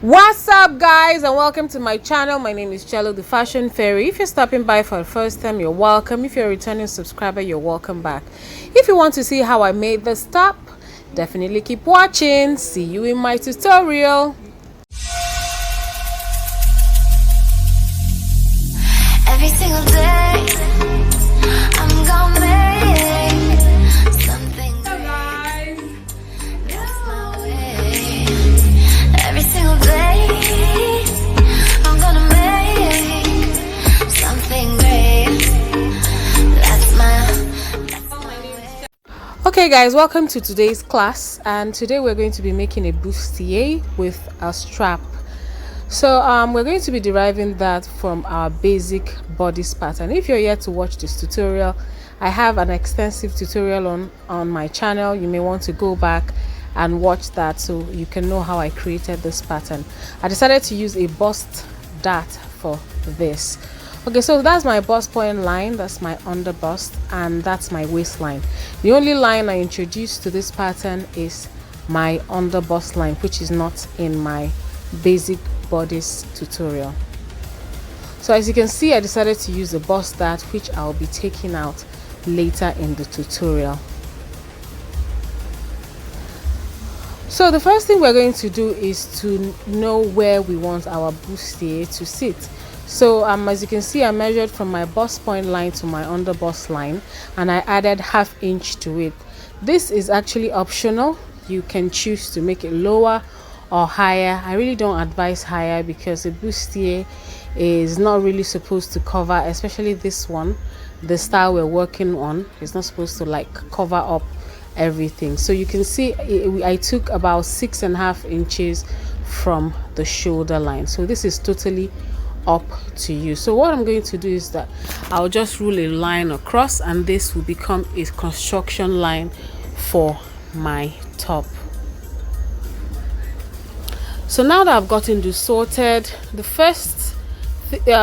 What's up, guys, and welcome to my channel. My name is Cello the Fashion Fairy. If you're stopping by for the first time, you're welcome. If you're a returning subscriber, you're welcome back. If you want to see how I made this top, definitely keep watching. See you in my tutorial. Every single day I'm gonna make something great. That's my way. Every single day I'm gonna make something great. That's my way. Okay, guys, welcome to today's class, and today we're going to be making a bustier with a strap. So we're going to be deriving that from our basic bodice pattern. If you're yet to watch this tutorial, I have an extensive tutorial on my channel. You may want to go back and watch that so you can know how I created this pattern. I decided to use a bust dart for this. Okay, so that's my bust point line, that's my underbust, and that's my waistline. The only line I introduced to this pattern is my underbust line, which is not in my basic bodice tutorial. So as you can see, I decided to use a bust dart, which I'll be taking out later in the tutorial. So the first thing we're going to do is to know where we want our bustier to sit. So as you can see, I measured from my bust point line to my underbust line, and I added ½ inch to it. This is actually optional. You can choose to make it lower or higher. I really don't advise higher because a bustier is not really supposed to cover, especially this one, the style we're working on is not supposed to like cover up everything. So you can see I took about 6.5 inches from the shoulder line. So this is totally up to you. So what I'm going to do is that I'll just rule a line across, and this will become a construction line for my top. So now that I've gotten this sorted, the first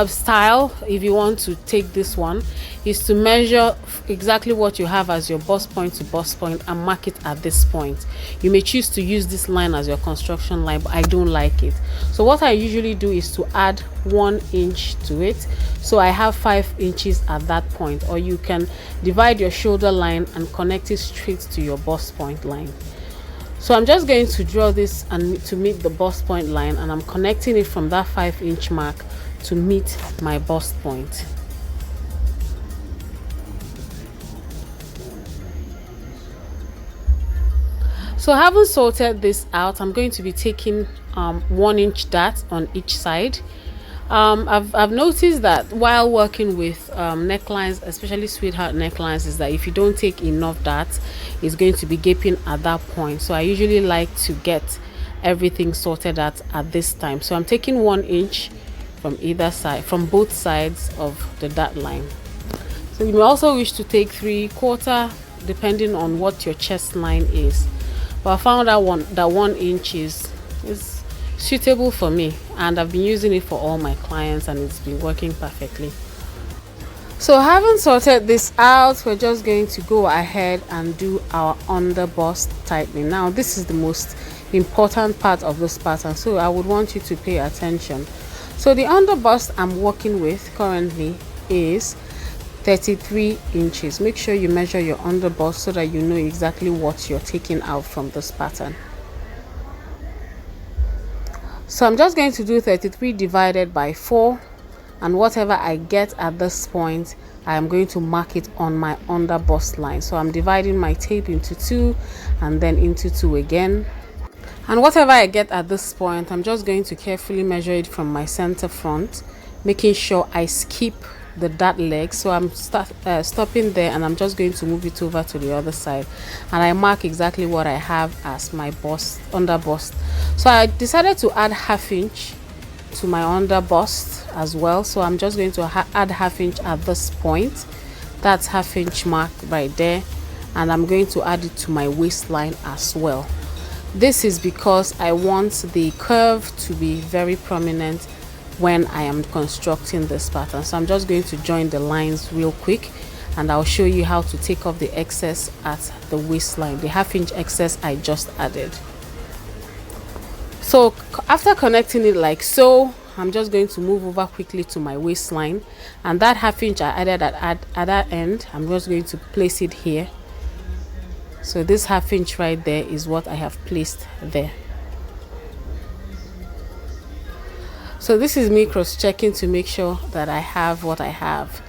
style, if you want to take this one, is to measure exactly what you have as your bust point to bust point and mark it at this point. You may choose to use this line as your construction line, but I don't like it. So what I usually do is to add 1 inch to it, so I have 5 inches at that point. Or you can divide your shoulder line and connect it straight to your bust point line. So I'm just going to draw this and to meet the bust point line, and I'm connecting it from that 5 inch mark to meet my bust point. So having sorted this out, I'm going to be taking 1 inch dart on each side. I've noticed that while working with necklines, especially sweetheart necklines, is that if you don't take enough darts, it's going to be gaping at that point. So I usually like to get everything sorted out at this time. So I'm taking 1 inch from either side, from both sides of the dart line. So you may also wish to take 3/4, depending on what your chest line is. But I found that 1 inch is suitable for me, and I've been using it for all my clients, and it's been working perfectly. So having sorted this out, we're just going to go ahead and do our underbust tightening. Now this is the most important part of this pattern, so I would want you to pay attention. So the underbust I'm working with currently is 33 inches. Make sure you measure your underbust so that you know exactly what you're taking out from this pattern. So I'm just going to do 33 divided by 4, and whatever I get at this point, I am going to mark it on my underbust line. So I'm dividing my tape into 2 and then into 2 again, and whatever I get at this point, I'm just going to carefully measure it from my center front, making sure I skip the dart leg. So I'm stopping there, and I'm just going to move it over to the other side, and I mark exactly what I have as my underbust. So I decided to add ½ inch to my underbust as well. So I'm just going to add ½ inch at this point. That's ½ inch mark right there, and I'm going to add it to my waistline as well. This is because I want the curve to be very prominent when I am constructing this pattern. So I'm just going to join the lines real quick, and I'll show you how to take off the excess at the waistline, the ½ inch excess I just added. So after connecting it like so, I'm just going to move over quickly to my waistline, and that half inch I added at that end, I'm just going to place it here. So this half inch right there is what I have placed there. So this is me cross-checking to make sure that I have what I have.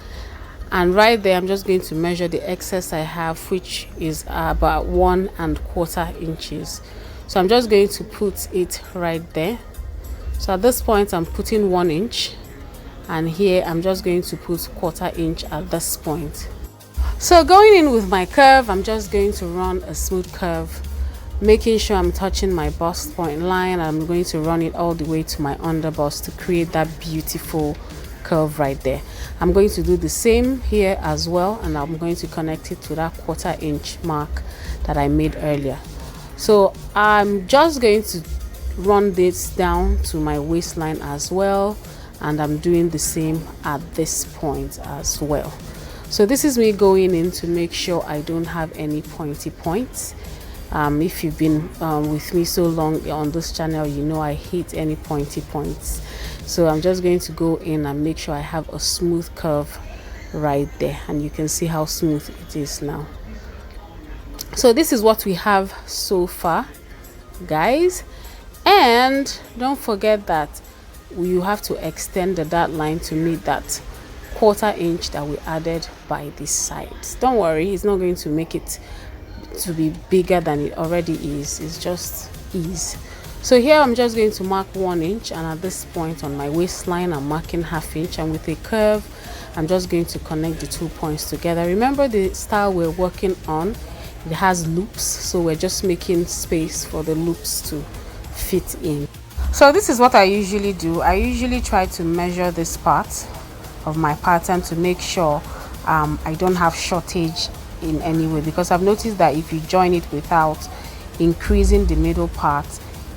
And right there, I'm just going to measure the excess I have, which is about 1¼ inches. So I'm just going to put it right there. So at this point, I'm putting 1 inch. And here, I'm just going to put 1/4 inch at this point. So going in with my curve, I'm just going to run a smooth curve, making sure I'm touching my bust point line. I'm going to run it all the way to my underbust to create that beautiful curve right there. I'm going to do the same here as well, and I'm going to connect it to that 1/4 inch mark that I made earlier. So I'm just going to run this down to my waistline as well, and I'm doing the same at this point as well. So this is me going in to make sure I don't have any pointy points. If you've been with me so long on this channel, you know I hate any pointy points. So I'm just going to go in and make sure I have a smooth curve right there, and you can see how smooth it is now. So this is what we have so far, guys. And don't forget that you have to extend the dart line to meet that 1/4 inch that we added by this side. Don't worry, it's not going to make it to be bigger than it already is. It's just ease. So here I'm just going to mark 1 inch, and at this point on my waistline I'm marking 1/2 inch, and with a curve I'm just going to connect the 2 points together. Remember, the style we're working on, it has loops, so we're just making space for the loops to fit in. So this is what I usually do. I usually try to measure this part of my pattern to make sure I don't have shortage in any way, because I've noticed that if you join it without increasing the middle part,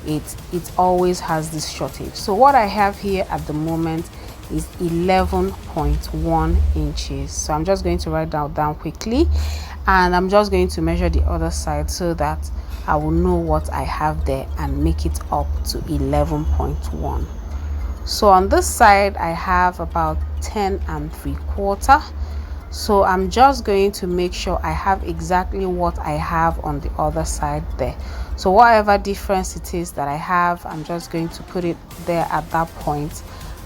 it always has this shortage. So what I have here at the moment is 11.1 inches. So I'm just going to write that down quickly, and I'm just going to measure the other side so that I will know what I have there and make it up to 11.1. So on this side I have about 10¾ So I'm just going to make sure I have exactly what I have on the other side there. So whatever difference it is that I have, I'm just going to put it there at that point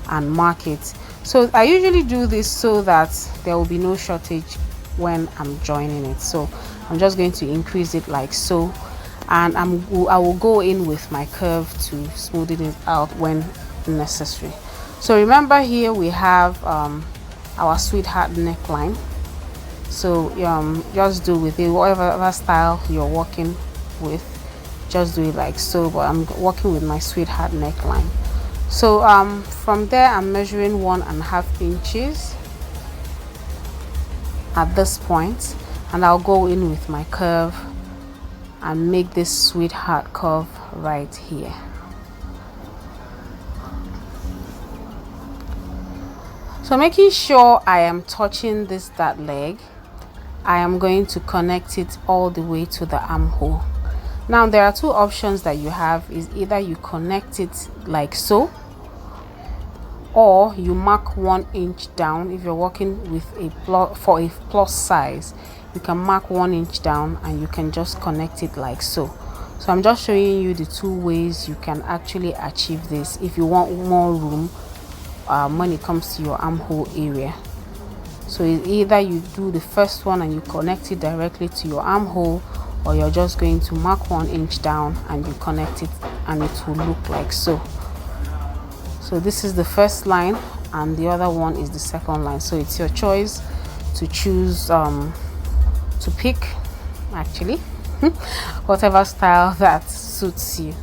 and mark it. So I usually do this so that there will be no shortage when I'm joining it. So I'm just going to increase it like so, and I will go in with my curve to smoothen it out when necessary. So remember, here we have our sweetheart neckline. So just do with it whatever style you're working with, just do it like so, but I'm working with my sweetheart neckline. So from there I'm measuring 1½ inches at this point, and I'll go in with my curve and make this sweetheart curve right here. So making sure I am touching this dart leg, I am going to connect it all the way to the armhole. Now there are two options that you have. Is either you connect it like so, or you mark 1 inch down. If you're working with a plus size, you can mark 1 inch down and you can just connect it like so. So I'm just showing you the two ways you can actually achieve this if you want more room when it comes to your armhole area. So it's either you do the first one and you connect it directly to your armhole, or you're just going to mark 1 inch down and you connect it, and it will look like so. So this is the first line and the other one is the second line. So it's your choice to choose to pick actually whatever style that suits you.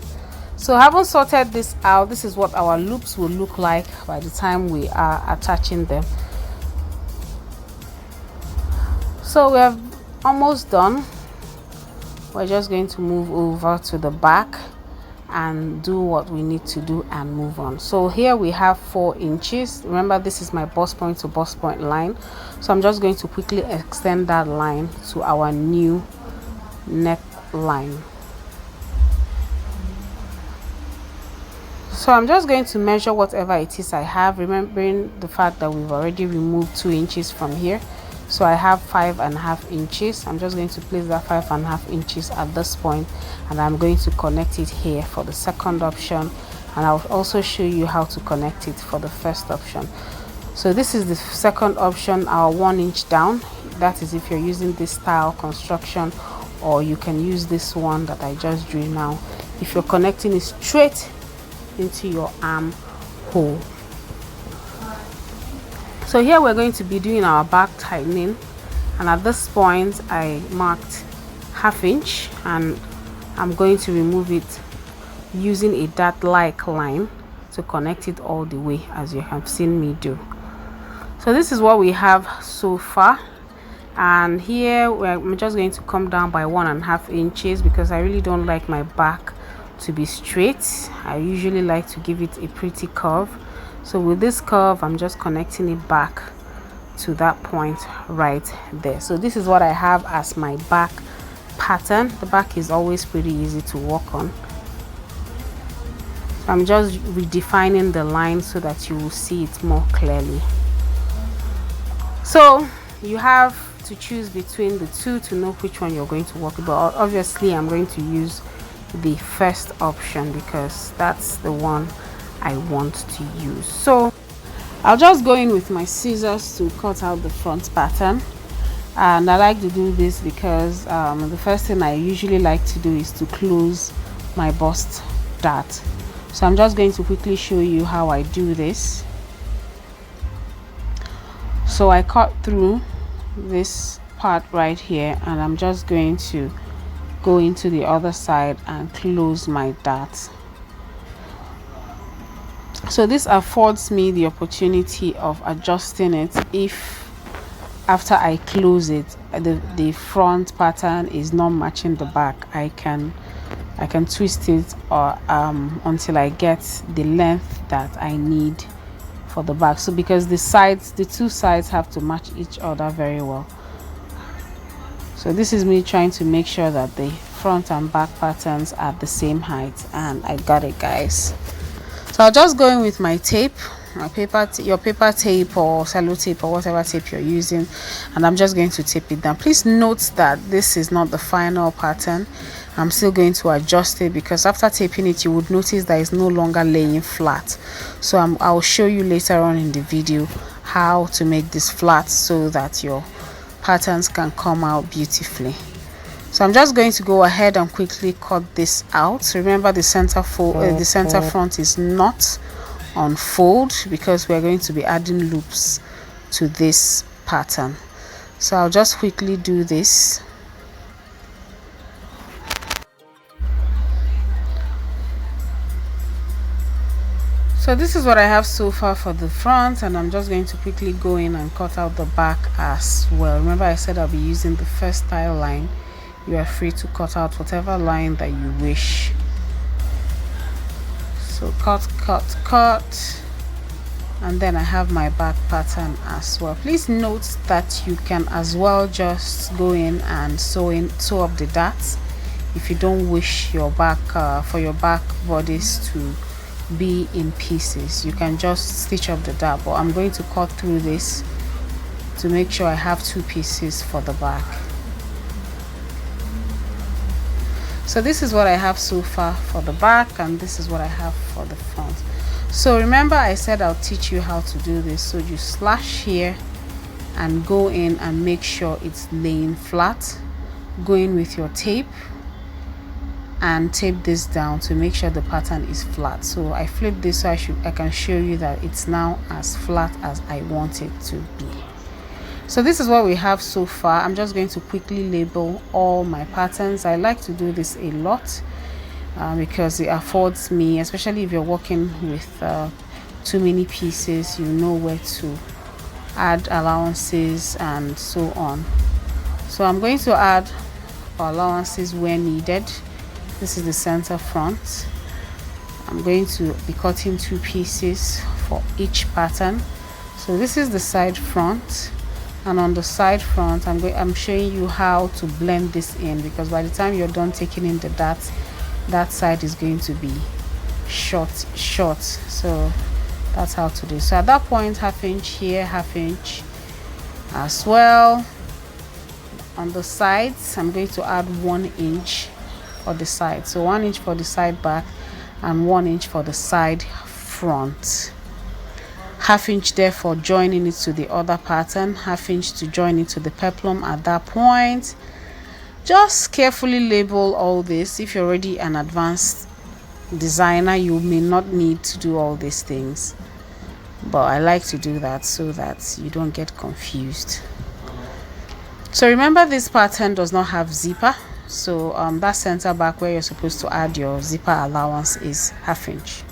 So having sorted this out, this is what our loops will look like by the time we are attaching them. So we have almost done. We're just going to move over to the back and do what we need to do and move on. So here we have 4 inches. Remember, this is my bust point to bust point line, so I'm just going to quickly extend that line to our new neck line. So I'm just going to measure whatever it is I have, remembering the fact that we've already removed 2 inches from here. So I have 5.5 inches. I'm just going to place that 5.5 inches at this point, and I'm going to connect it here for the second option, and I'll also show you how to connect it for the first option. So this is the second option, our 1 inch down. That is if you're using this style construction, or you can use this one that I just drew now if you're connecting it straight into your arm hole. So here we're going to be doing our back tightening, and at this point I marked 1/2 inch, and I'm going to remove it using a dart-like line to connect it all the way, as you have seen me do. So this is what we have so far, and here I'm just going to come down by 1.5 inches because I really don't like my back to be straight. I usually like to give it a pretty curve. So with this curve, I'm just connecting it back to that point right there. So this is what I have as my back pattern. The back is always pretty easy to work on. So I'm just redefining the line so that you will see it more clearly. So you have to choose between the two to know which one you're going to work with, but obviously I'm going to use the first option because that's the one I want to use. So I'll just go in with my scissors to cut out the front pattern, and I like to do this because the first thing I usually like to do is to close my bust dart. So I'm just going to quickly show you how I do this. So I cut through this part right here, and I'm just going to go into the other side and close my dart. So this affords me the opportunity of adjusting it if after I close it the front pattern is not matching the back. I can twist it or until I get the length that I need for the back. So because the two sides have to match each other very well. So this is me trying to make sure that the front and back patterns are the same height, and I got it, guys. So I'll just go in with my tape, your paper tape or cello tape or whatever tape you're using, and I'm just going to tape it down. Please note that this is not the final pattern. I'm still going to adjust it because after taping it you would notice that it's no longer laying flat. So I'll show you later on in the video how to make this flat so that your patterns can come out beautifully. So I'm just going to go ahead and quickly cut this out. Remember the center front is not on fold because we're going to be adding loops to this pattern. So I'll just quickly do this. So this is what I have so far for the front, and I'm just going to quickly go in and cut out the back as well. Remember I said I'll be using the first style line. You are free to cut out whatever line that you wish. So cut, and then I have my back pattern as well. Please note that you can as well just go in and sew up the darts if you don't wish your back for your back bodice to be in pieces. You can just stitch up the dart, but I'm going to cut through this to make sure I have 2 pieces for the back. So this is what I have so far for the back, and this is what I have for the front. So remember I said I'll teach you how to do this. So you slash here and go in and make sure it's laying flat. Go in with your tape and tape this down to make sure the pattern is flat. So I flip this so I can show you that it's now as flat as I want it to be. So this is what we have so far. I'm just going to quickly label all my patterns. I like to do this a lot because it affords me, especially if you're working with too many pieces, you know where to add allowances and so on. So I'm going to add allowances where needed. This is the center front. I'm going to be cutting 2 pieces for each pattern. So this is the side front, and on the side front I'm showing you how to blend this in, because by the time you're done taking in the darts, that side is going to be short. So that's how to do. So at that point, half inch here, half inch as well. On the sides, I'm going to add 1 inch for the side. So 1 inch for the side back and 1 inch for the side front. Half inch there for joining it to the other pattern, half inch to join it to the peplum at that point. Just carefully label all this. If you're already an advanced designer, you may not need to do all these things, but I like to do that so that you don't get confused. So remember, this pattern does not have zipper, so that center back where you're supposed to add your zipper allowance is half inch.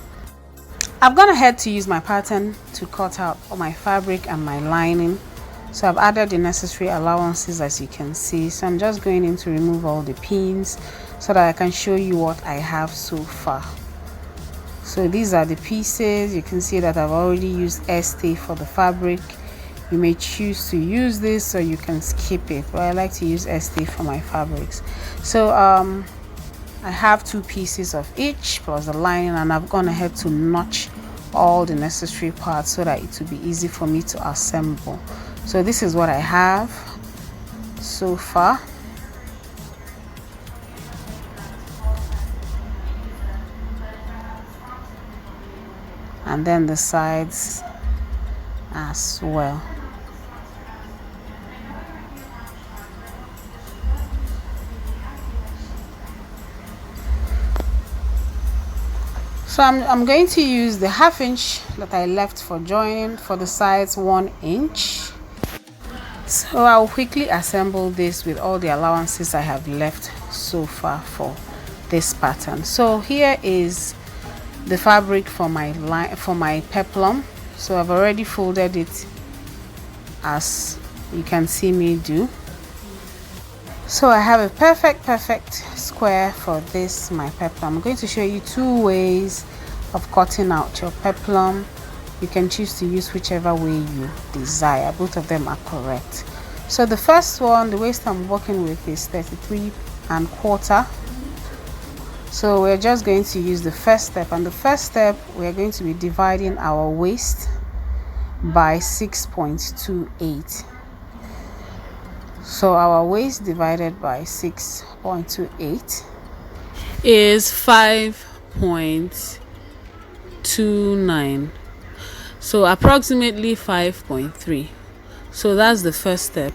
I've gone ahead to use my pattern to cut out all my fabric and my lining. So I've added the necessary allowances, as you can see. So I'm just going in to remove all the pins so that I can show you what I have so far. So these are the pieces. You can see that I've already used Estee for the fabric. You may choose to use this or you can skip it, but I like to use Estee for my fabrics. So I have 2 pieces of each plus the lining, and I've gone ahead to notch all the necessary parts so that it will be easy for me to assemble. So this is what I have so far. And then the sides as well. So I'm going to use the half inch that I left for joining, for the sides 1 inch. So I'll quickly assemble this with all the allowances I have left so far for this pattern. So here is the fabric for my peplum. So I've already folded it, as you can see me do. So I have a perfect square for this, my peplum. I'm going to show you 2 ways of cutting out your peplum. You can choose to use whichever way you desire. Both of them are correct. So the first one, the waist I'm working with is 33¼ So we're just going to use the first step, and the first step we're going to be dividing our waist by 6.28. So our waist divided by 6.28 is 5.29. So approximately 5.3. So that's the first step.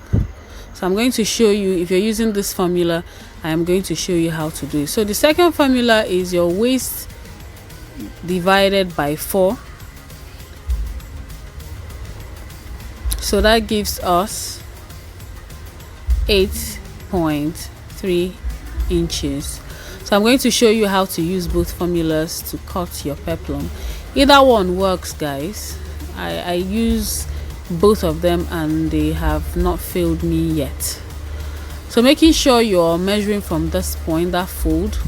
So I'm going to show you, if you're using this formula, I am going to show you how to do it. So the second formula is your waist divided by 4. So that gives us 8.3 inches. So I'm going to show you how to use both formulas to cut your peplum. Either one works, guys. I use both of them and they have not failed me yet. So making sure you're measuring from this point, that fold,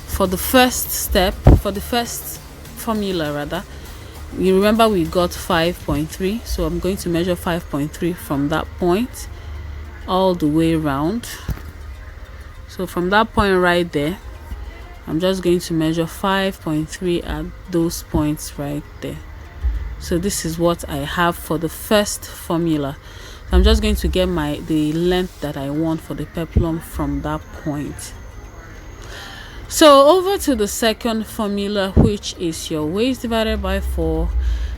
for the first step, for the first formula rather, you remember we got 5.3, so I'm going to measure 5.3 from that point all the way around. So from that point right there, I'm just going to measure 5.3 at those points right there. So this is what I have for the first formula. So I'm just going to get the length that I want for the peplum from that point. So over to the second formula, which is your waist divided by 4,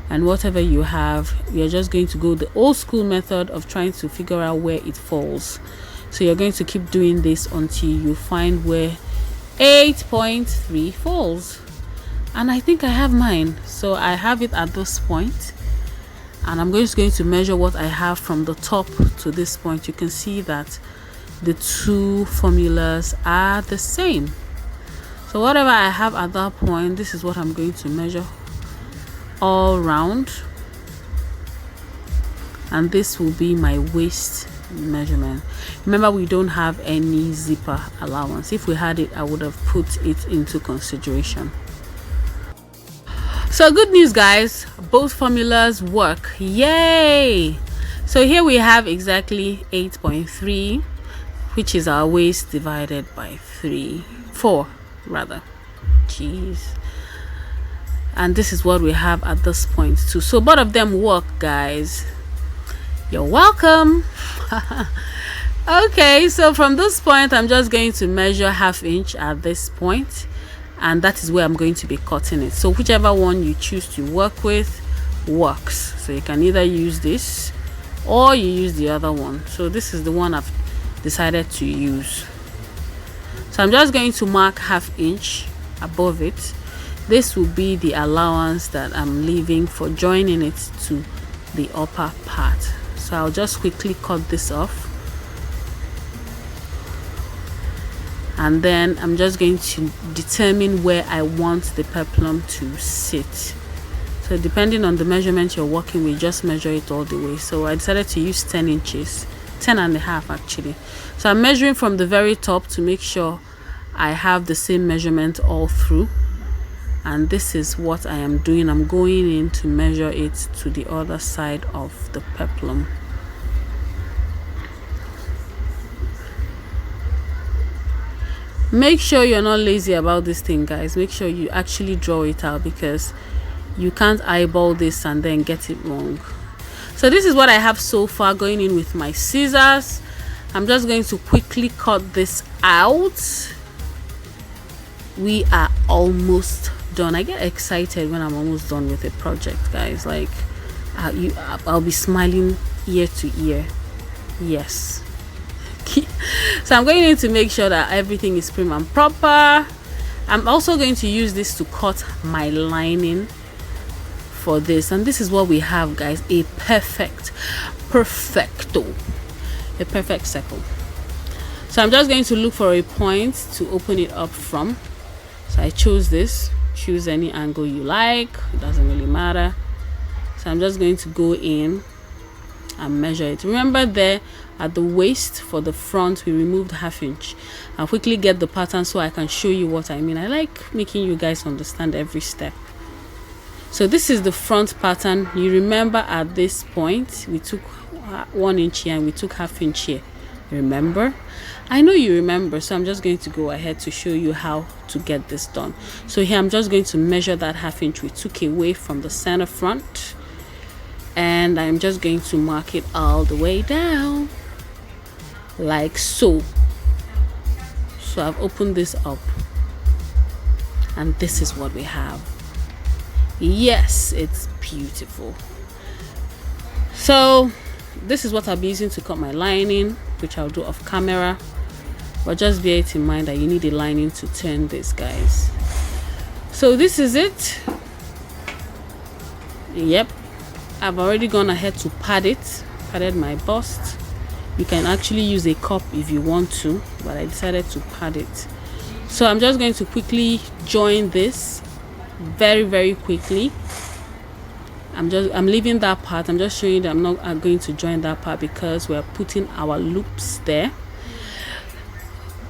and whatever you have, you're just going to go the old school method of trying to figure out where it falls. So you're going to keep doing this until you find where 8.3 falls. And I think I have mine. So I have it at this point, and I'm just going to measure what I have from the top to this point. You can see that the 2 formulas are the same. So whatever I have at that point, this is what I'm going to measure all round, and this will be my waist measurement. Remember, we don't have any zipper allowance. If we had it, I would have put it into consideration. So good news, guys, both formulas work. Yay! So here we have exactly 8.3, which is our waist divided by 4 rather. jeez. And this is what we have at this point too. So both of them work, guys. You're welcome. Okay, so from this point I'm just going to measure 1/2 inch at this point, and that is where I'm going to be cutting it. So whichever one you choose to work with works. So you can either use this or you use the other one. So this is the one I've decided to use. So I'm just going to mark 1/2 inch above it. This will be the allowance that I'm leaving for joining it to the upper part. So I'll just quickly cut this off, and then I'm just going to determine where I want the peplum to sit. So depending on the measurement you're working with, just measure it all the way. So I decided to use 10 inches, 10.5 actually. So I'm measuring from the very top to make sure I have the same measurement all through. And this is what I am doing. I'm going in to measure it to the other side of the peplum. Make sure you're not lazy about this thing, guys. Make sure you actually draw it out, because you can't eyeball this and then get it wrong. So this is what I have so far. Going in with my scissors, I'm just going to quickly cut this out. We are almost done. I get excited when I'm almost done with a project, guys. Like I'll be smiling ear to ear. Yes. So I'm going in to make sure that everything is prim and proper. I'm also going to use this to cut my lining for this, and this is what we have, guys. A perfect circle. So I'm just going to look for a point to open it up from. So I chose this. Choose any angle you like, it doesn't really matter. So I'm just going to go in and measure it. Remember, there at the waist for the front we removed 1/2 inch. I'll quickly get the pattern so I can show you what I mean. I like making you guys understand every step. So this is the front pattern. You remember at this point we took 1 inch here and we took 1/2 inch here. Remember? I know you remember, so I'm just going to go ahead to show you how to get this done. So here I'm just going to measure that 1/2 inch we took away from the center front, and I'm just going to mark it all the way down like so. So I've opened this up, and this is what we have. Yes, it's beautiful. So this is what I'll be using to cut my lining, which I'll do off camera, but just bear it in mind that you need a lining to turn this, guys. So this is it. Yep, I've already gone ahead to padded my bust. You can actually use a cup if you want to, but I decided to pad it. So I'm just going to quickly join this very quickly. I'm leaving that part. I'm just showing you that I'm not going to join that part because we're putting our loops there.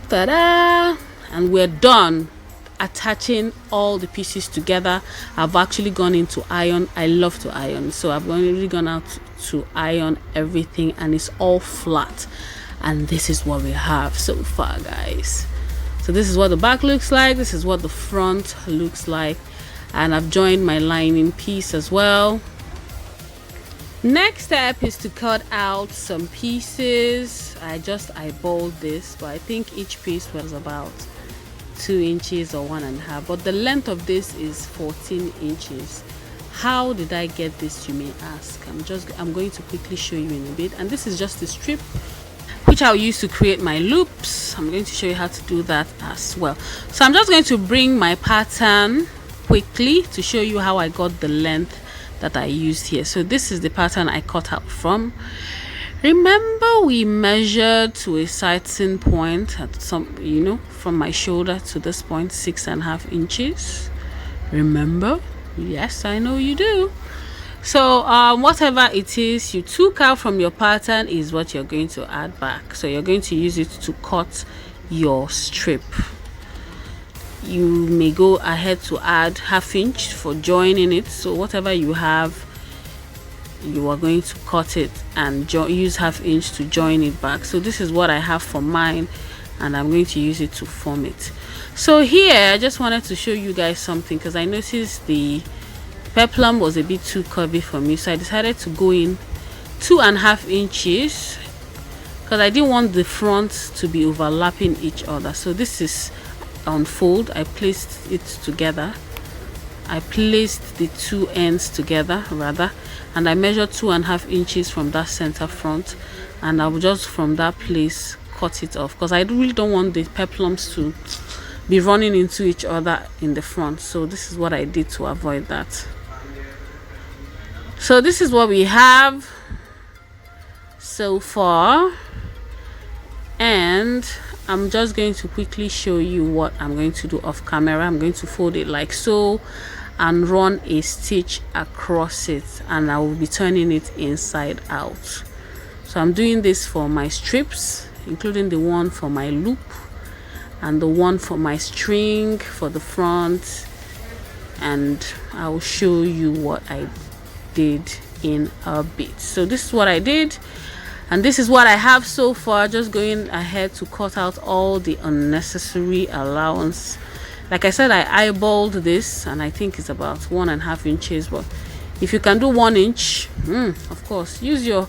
Ta-da! And we're done attaching all the pieces together. I've actually gone into iron. I love to iron, so I've already gone out to iron everything, and it's all flat. And this is what we have so far, guys. So this is what the back looks like. This is what the front looks like. And I've joined my lining piece as well. Next step is to cut out some pieces. I just eyeballed this, but I think each piece was about 2 inches or 1.5, but the length of this is 14 inches. How did I get this, you may ask? I'm going to quickly show you in a bit. And this is just the strip which I'll use to create my loops. I'm going to show you how to do that as well. So I'm just going to bring my pattern quickly to show you how I got the length that I used here. So this is the pattern I cut out from. Remember, we measured to a certain point at some, from my shoulder to this point, 6.5 inches. Remember? Yes, I know you do. So whatever it is you took out from your pattern is what you're going to add back. So you're going to use it to cut your strip. You may go ahead to add 1/2 inch for joining it. So whatever you have, you are going to cut it and use 1/2 inch to join it back. So this is what I have for mine, and I'm going to use it to form it. So here I just wanted to show you guys something, because I noticed the peplum was a bit too curvy for me, so I decided to go in 2.5 inches, because I didn't want the front to be overlapping each other. So this is on fold. I placed it together. I placed the two ends together rather, and I measured 2.5 inches from that center front, and I will just from that place cut it off, because I really don't want the peplums to be running into each other in the front. So this is what I did to avoid that. So this is what we have so far, and I'm just going to quickly show you what I'm going to do off camera. I'm going to fold it like so and run a stitch across it, and I will be turning it inside out. So I'm doing this for my strips, including the one for my loop and the one for my string for the front, and I will show you what I did in a bit. So this is what I did, and this is what I have so far. Just going ahead to cut out all the unnecessary allowance. Like I said, I eyeballed this, and I think it's about 1.5 inches, but if you can do 1 inch, of course, use your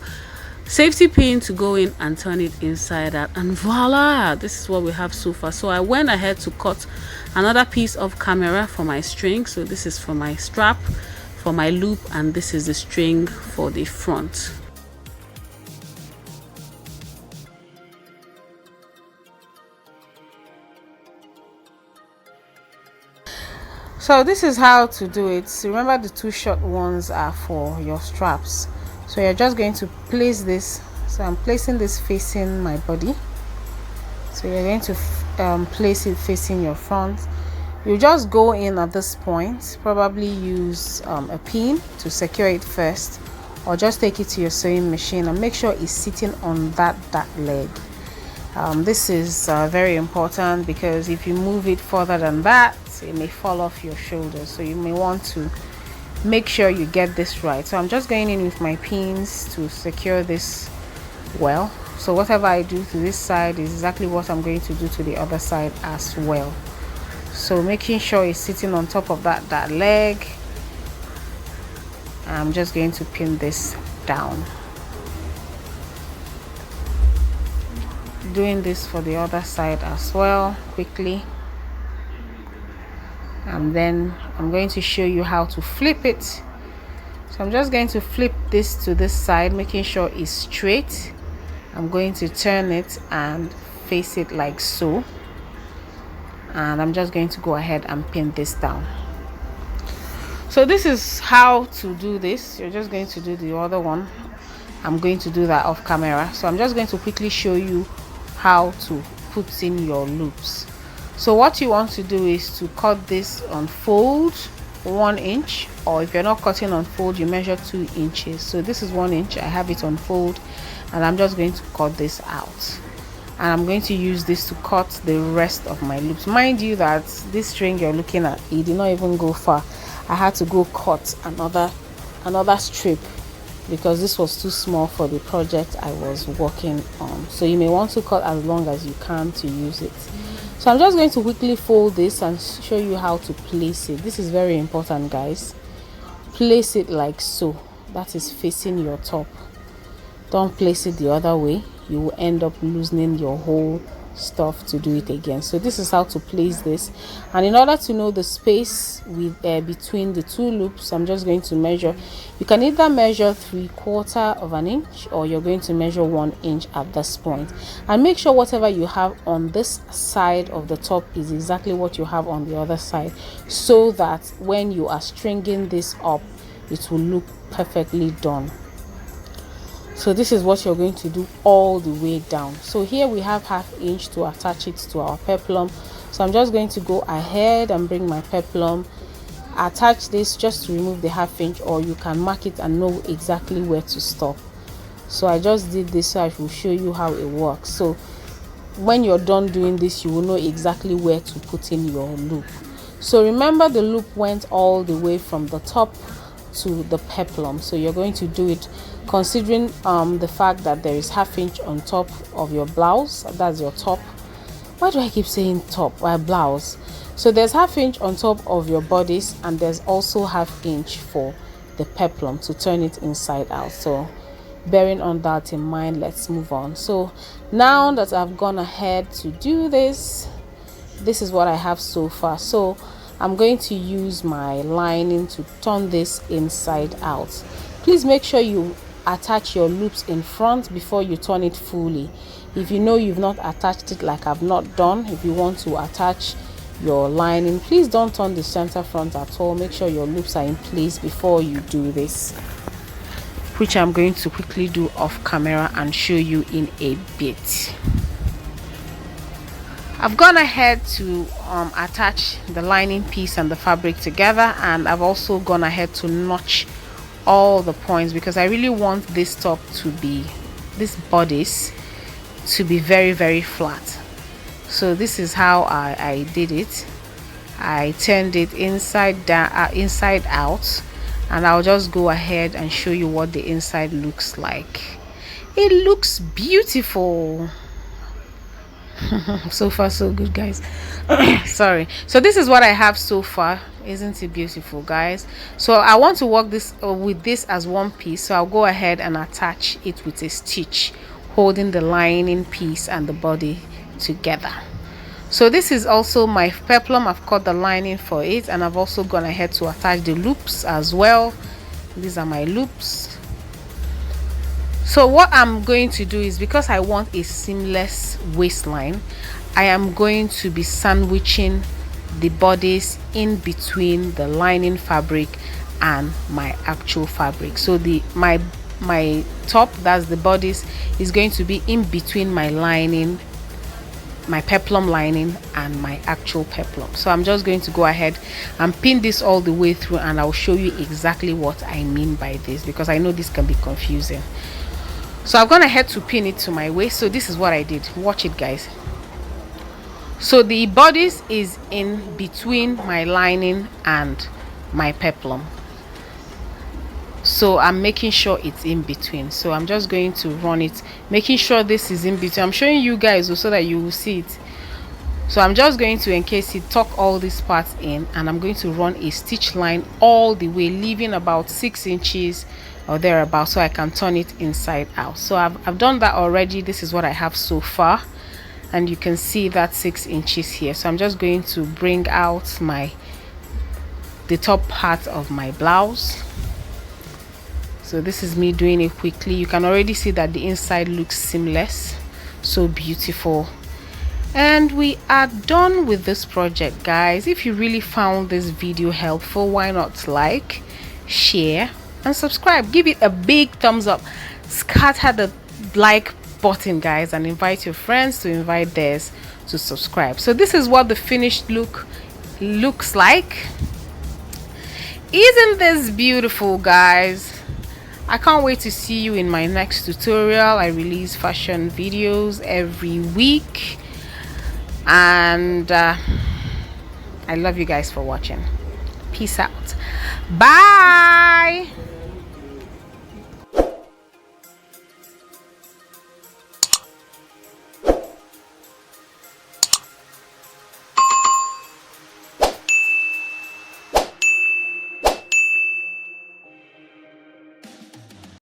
safety pin to go in and turn it inside out, and voila, this is what we have so far. So I went ahead to cut another piece of camera for my string. So this is for my strap, for my loop, and this is the string for the front. So this is how to do it. Remember, the two short ones are for your straps. So you're just going to place this. So I'm placing this facing my body. So you're going to place it facing your front. You just go in at this point, probably use a pin to secure it first, or just take it to your sewing machine and make sure it's sitting on that leg. This is very important, because if you move it further than that, it may fall off your shoulders. So you may want to make sure you get this right. So I'm just going in with my pins to secure this well. So whatever I do to this side is exactly what I'm going to do to the other side as well. So making sure it's sitting on top of that leg, I'm just going to pin this down. Doing this for the other side as well quickly, and then I'm going to show you how to flip it. So I'm just going to flip this to this side, making sure it's straight. I'm going to turn it and face it like so, and I'm just going to go ahead and pin this down. So this is how to do this. You're just going to do the other one. I'm going to do that off camera. So I'm just going to quickly show you how to put in your loops. So what you want to do is to cut this on fold 1 inch, or if you're not cutting on fold, you measure 2 inches. So this is 1 inch. I have it on fold, and I'm just going to cut this out, and I'm going to use this to cut the rest of my loops. Mind you that this string you're looking at, it did not even go far. I had to go cut another strip, because this was too small for the project I was working on. So you may want to cut as long as you can to use it. So I'm just going to quickly fold this and show you how to place it. This is very important, guys. Place it like so. That is facing your top. Don't place it the other way. You will end up loosening your whole stuff to do it again. So this is how to place this, and in order to know the space with between the two loops, I'm just going to measure. You can either measure 3/4 of an inch, or you're going to measure 1 inch at this point, and make sure whatever you have on this side of the top is exactly what you have on the other side, so that when you are stringing this up, it will look perfectly done. So this is what you're going to do all the way down. So here we have 1/2 inch to attach it to our peplum. So I'm just going to go ahead and bring my peplum, attach this just to remove the 1/2 inch, or you can mark it and know exactly where to stop. So I just did this so I will show you how it works. So when you're done doing this, you will know exactly where to put in your loop. So remember, the loop went all the way from the top to the peplum. So you're going to do it considering the fact that there is 1/2 inch on top of your blouse, that's your top, why do I keep saying top? Blouse. So there's ½ inch on top of your bodice, and there's also ½ inch for the peplum to turn it inside out. So bearing on that in mind, let's move on. So now that I've gone ahead to do this, this is what I have so far. So I'm going to use my lining to turn this inside out. Please make sure you attach your loops in front before you turn it fully. If you know you've not attached it, like I've not done, if you want to attach your lining, please don't turn the center front at all. Make sure your loops are in place before you do this, which I'm going to quickly do off camera and show you in a bit. I've gone ahead to attach the lining piece and the fabric together, and I've also gone ahead to notch all the points because I really want this top to be, this bodice to be very, very flat. So this is how I did it. I turned it inside down, inside out, and I'll just go ahead and show you what the inside looks like. It looks beautiful. So far so good, guys. Sorry. So this is what I have so far. Isn't it beautiful, guys? So I want to work this with this as one piece, so I'll go ahead and attach it with a stitch holding the lining piece and the body together. So this is also my peplum. I've cut the lining for it, and I've also gone ahead to attach the loops as well. These are my loops. So what I'm going to do is, because I want a seamless waistline, I am going to be sandwiching the bodice in between the lining fabric and my actual fabric. So my top, that's the bodice, is going to be in between my lining, my peplum lining, and my actual peplum. So I'm just going to go ahead and pin this all the way through, and I'll show you exactly what I mean by this, because I know this can be confusing. So I've gone ahead to pin it to my waist. So this is what I did. Watch it, guys. So the bodice is in between my lining and my peplum. So I'm making sure it's in between. So I'm just going to run it, making sure this is in between. I'm showing you guys so that you will see it. So I'm just going to encase it, tuck all these parts in, and I'm going to run a stitch line all the way, leaving about 6 inches or thereabout, so I can turn it inside out. So I've done that already. This is what I have so far, and you can see that 6 inches here. So I'm just going to bring out the top part of my blouse. So this is me doing it quickly. You can already see that the inside looks seamless, so beautiful. And we are done with this project, guys. If you really found this video helpful, why not like, share, and subscribe? Give it a big thumbs up, scatter the like button, guys, and invite your friends to invite theirs to subscribe. So this is what the finished look looks like. Isn't this beautiful, guys? I can't wait to see you in my next tutorial. I release fashion videos every week, and I love you guys for watching. Peace out. Bye.